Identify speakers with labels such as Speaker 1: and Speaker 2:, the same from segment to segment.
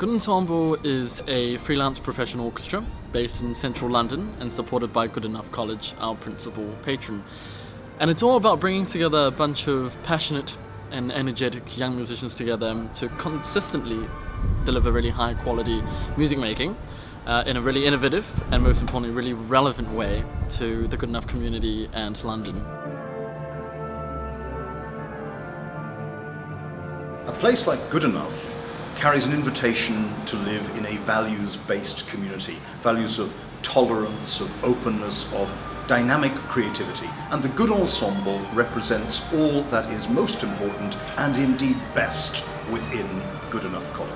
Speaker 1: Goodenough is a freelance professional orchestra based in central London and supported by Goodenough College, our principal patron. And it's all about bringing together a bunch of passionate and energetic young musicians together to consistently deliver really high quality music making in a really innovative and most importantly really relevant way to the Goodenough community and London.
Speaker 2: A place like Goodenough carries an invitation to live in a values-based community, values of tolerance, of openness, of dynamic creativity. And the Goodensemble represents all that is most important and indeed best within Goodenough College.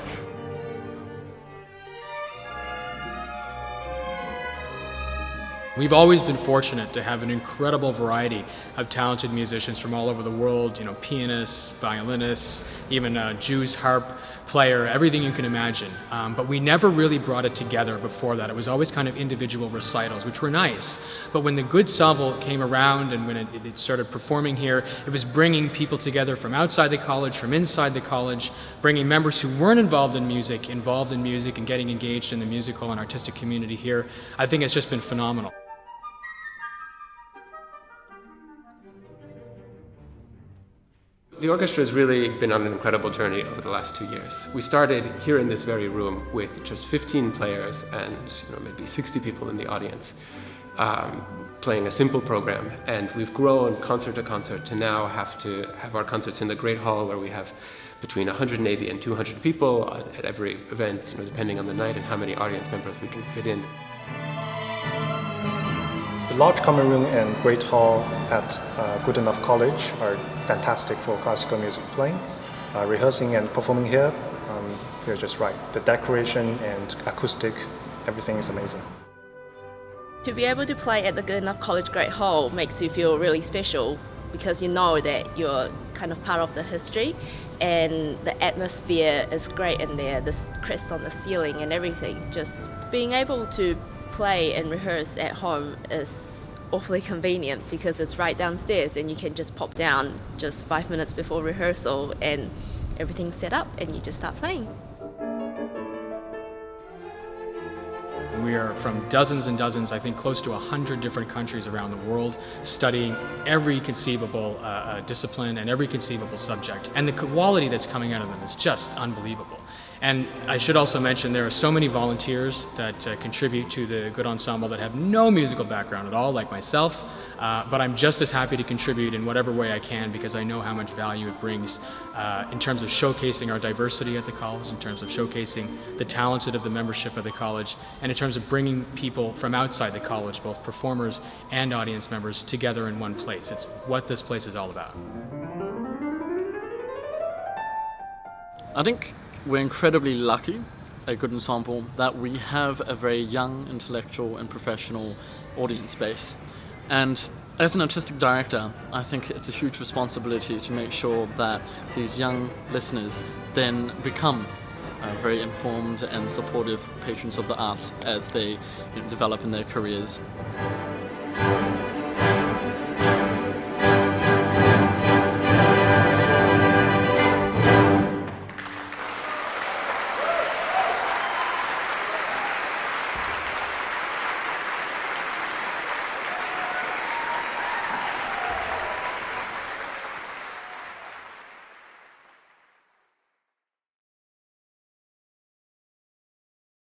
Speaker 3: We've always been fortunate to have an incredible variety of talented musicians from all over the world, pianists, violinists, even a Jew's harp player, everything you can imagine. But we never really brought it together before that. It was always kind of individual recitals, which were nice. But when the Goodenough came around and when it started performing here, it was bringing people together from outside the college, from inside the college, bringing members who weren't involved in music and getting engaged in the musical and artistic community here. I think it's just been phenomenal.
Speaker 4: The orchestra has really been on an incredible journey over the last 2 years. We started here in this very room with just 15 players and maybe 60 people in the audience playing a simple program, and we've grown concert to concert to now have to have our concerts in the Great Hall where we have between 180 and 200 people at every event, depending on the night and how many audience members we can fit in.
Speaker 5: The large common room and Great Hall at Goodenough College are fantastic for classical music playing. Rehearsing and performing here, they're just right. The decoration and acoustic, everything is amazing.
Speaker 6: To be able to play at the Goodenough College Great Hall makes you feel really special because you know that you're kind of part of the history, and the atmosphere is great in there, the crest on the ceiling and everything. Just being able to play and rehearse at home is awfully convenient because it's right downstairs and you can just pop down just 5 minutes before rehearsal and everything's set up and you just start playing.
Speaker 3: We are from dozens and dozens, I think close to 100 different countries around the world, studying every conceivable discipline and every conceivable subject. And the quality that's coming out of them is just unbelievable. And I should also mention there are so many volunteers that contribute to the Goodenough that have no musical background at all, like myself, but I'm just as happy to contribute in whatever way I can because I know how much value it brings in terms of showcasing our diversity at the college, in terms of showcasing the talented of the membership of the college, and in terms of bringing people from outside the college, both performers and audience members, together in one place. It's what this place is all about.
Speaker 1: I think we're incredibly lucky at Goodenough that we have a very young, intellectual and professional audience base. And as an artistic director, I think it's a huge responsibility to make sure that these young listeners then become very informed and supportive patrons of the arts as they develop in their careers.